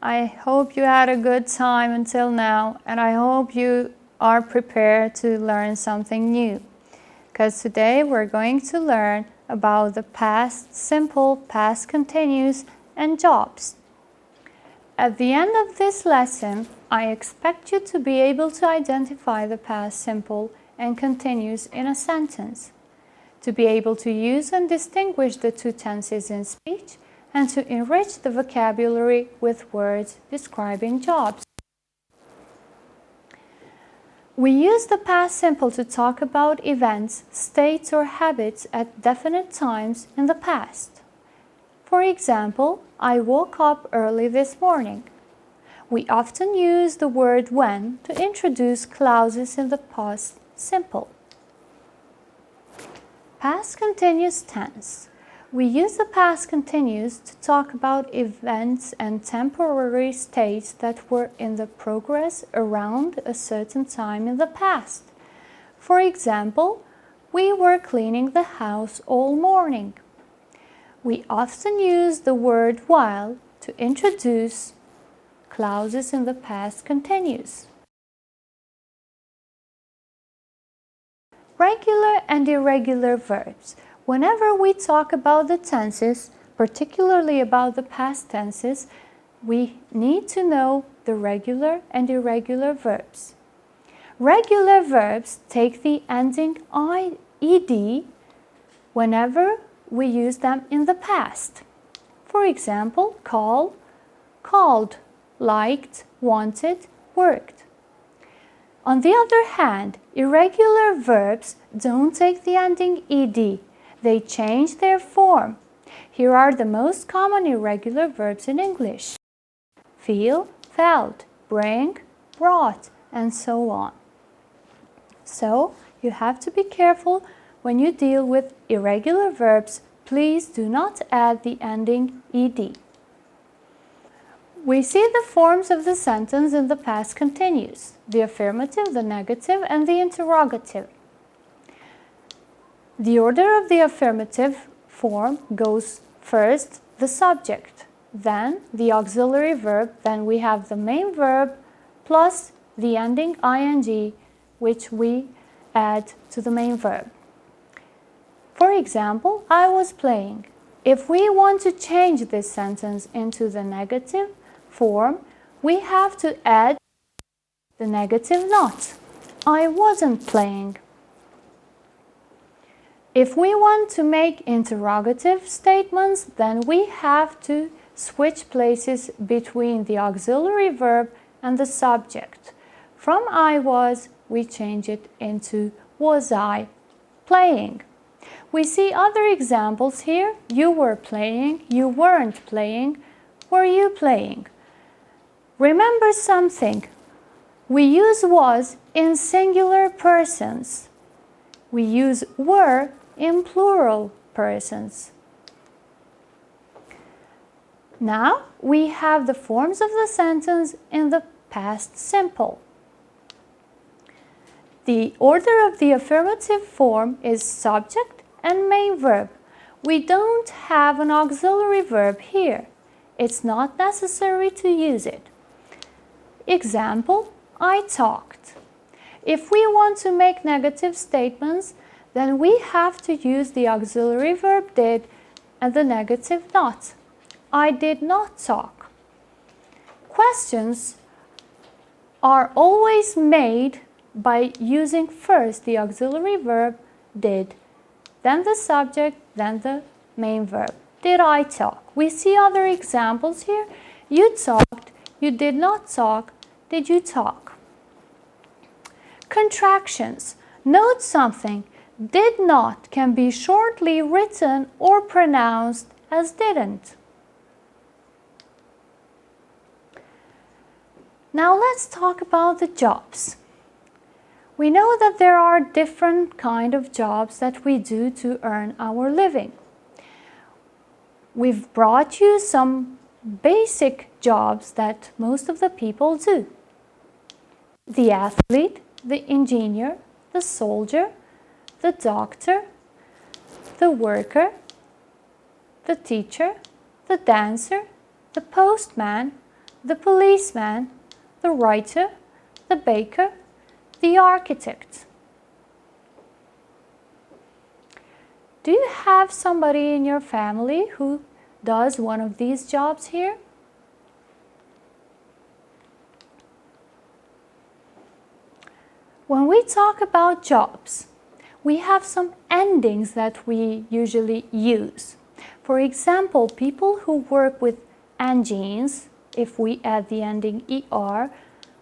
I hope you had a good time until now, and I hope you are prepared to learn something new. Because today we're going to learn about the past simple, past continuous, and jobs. At the end of this lesson, I expect you to be able to identify the past simple and continuous in a sentence, to be able to use and distinguish the two tenses in speech, and to enrich the vocabulary with words describing jobs. We use the past simple to talk about events, states, or habits at definite times in the past. For example, I woke up early this morning. We often use the word when to introduce clauses in the past simple. Past continuous tense. We use the past continuous to talk about events and temporary states that were in the progress around a certain time in the past. For example, we were cleaning the house all morning. We often use the word while to introduce clauses in the past continuous. Regular and irregular verbs. Whenever we talk about the tenses, particularly about the past tenses, we need to know the regular and irregular verbs. Regular verbs take the ending ed whenever we use them in the past. For example, call, called, liked, wanted, worked. On the other hand, irregular verbs don't take the ending ed. They change their form. Here are the most common irregular verbs in English: feel, felt, bring, brought, and so on. So, you have to be careful when you deal with irregular verbs. Please do not add the ending ed. We see the forms of the sentence in the past continuous: the affirmative, the negative, and the interrogative. The order of the affirmative form goes first the subject, then the auxiliary verb, then we have the main verb plus the ending ing, which we add to the main verb. For example, I was playing. If we want to change this sentence into the negative form, we have to add the negative not. I wasn't playing. If we want to make interrogative statements, then we have to switch places between the auxiliary verb and the subject. From I was, we change it into was I playing. We see other examples here. You were playing, you weren't playing, were you playing? Remember something. We use was in singular persons. We use were in plural persons. Now we have the forms of the sentence in the past simple. The order of the affirmative form is subject and main verb. We don't have an auxiliary verb here. It's not necessary to use it. Example, I talked. If we want to make negative statements, then we have to use the auxiliary verb did and the negative not. I did not talk. Questions are always made by using first the auxiliary verb did, then the subject, then the main verb. Did I talk? We see other examples here. You talked, you did not talk, did you talk? Contractions. Note something. Did not can be shortly written or pronounced as didn't. Now let's talk about the jobs. We know that there are different kinds of jobs that we do to earn our living. We've brought you some basic jobs that most of the people do. The athlete, the engineer, the soldier, the doctor, the worker, the teacher, the dancer, the postman, the policeman, the writer, the baker, the architect. Do you have somebody in your family who does one of these jobs here? When we talk about jobs, we have some endings that we usually use. For example, people who work with engines, if we add the ending er,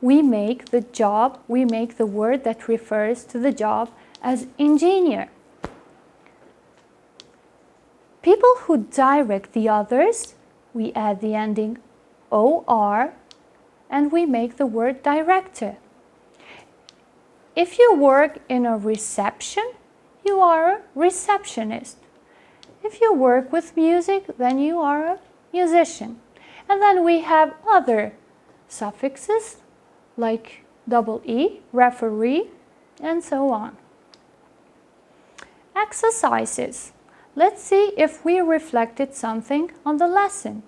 we make the word that refers to the job as engineer. People who direct the others, we add the ending or and we make the word director. If you work in a reception, you are a receptionist. If you work with music, then you are a musician. And then we have other suffixes like EE, referee, and so on. Exercises. Let's see if we reflected something on the lesson.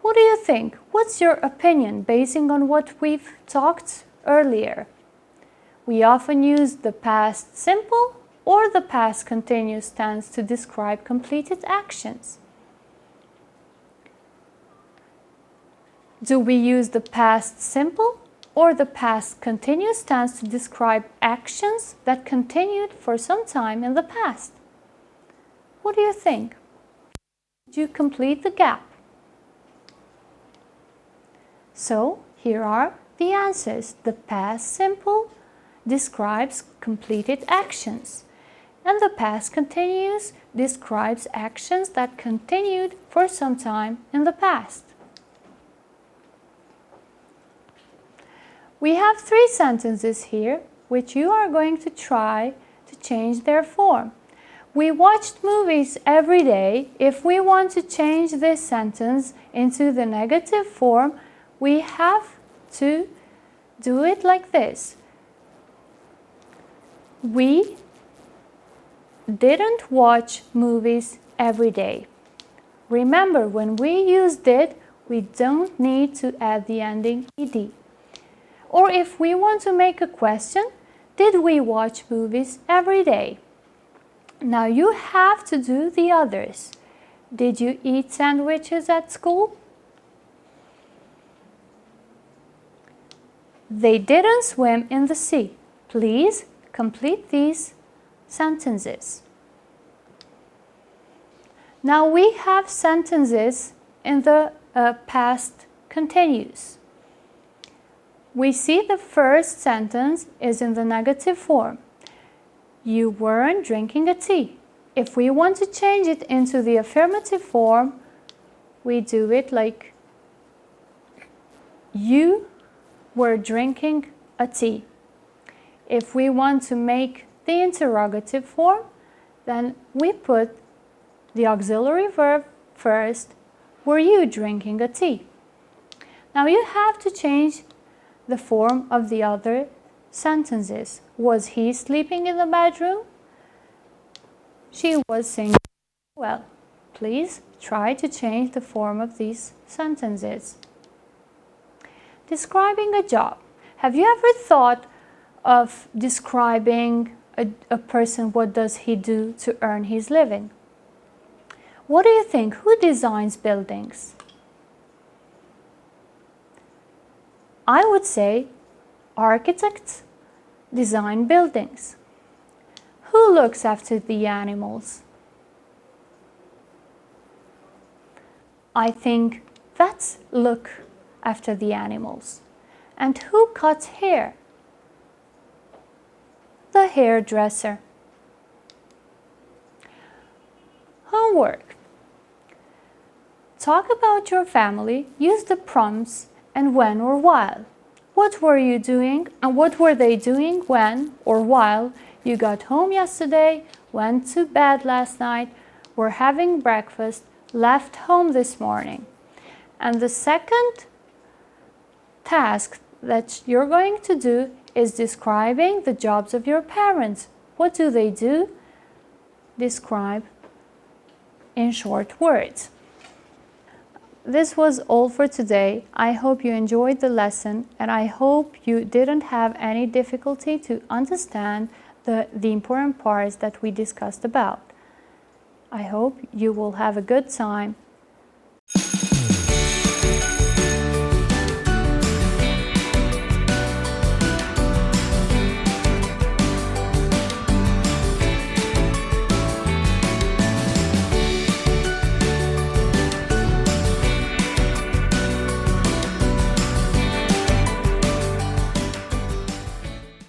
What do you think? What's your opinion basing on what we've talked earlier? We often use the past simple or the past continuous tense to describe completed actions. Do we use the past simple or the past continuous tense to describe actions that continued for some time in the past? What do you think? Did you complete the gap? So, here are the answers. The past simple describes completed actions, and the past continuous describes actions that continued for some time in the past. We have 3 sentences here, which you are going to try to change their form. We watched movies every day. If we want to change this sentence into the negative form, we have to do it like this. We didn't watch movies every day. Remember, when we use did, we don't need to add the ending ed. Or if we want to make a question, did we watch movies every day? Now you have to do the others. Did you eat sandwiches at school? They didn't swim in the sea. Please complete these sentences. Now we have sentences in the past continuous. We see the first sentence is in the negative form. You weren't drinking a tea. If we want to change it into the affirmative form, we do it like you were drinking a tea. If we want to make the interrogative form, then we put the auxiliary verb first. Were you drinking a tea? Now you have to change the form of the other sentences. Was he sleeping in the bedroom? She was singing. Well, please try to change the form of these sentences. Describing a job. Have you ever thought of describing a person? What does he do to earn his living? What do you think? Who designs buildings? I would say architects design buildings. Who looks after the animals? I think vets look after the animals. And who cuts hair? The hairdresser. Homework. Talk about your family. Use the prompts and when or while. What were you doing and what were they doing when or while you got home yesterday, went to bed last night, were having breakfast, left home this morning? And the second task that you're going to do is describing the jobs of your parents. What do they do? Describe in short words. this was all for today. I hope you enjoyed the lesson, and I hope you didn't have any difficulty to understand the important parts that we discussed about. I hope you will have a good time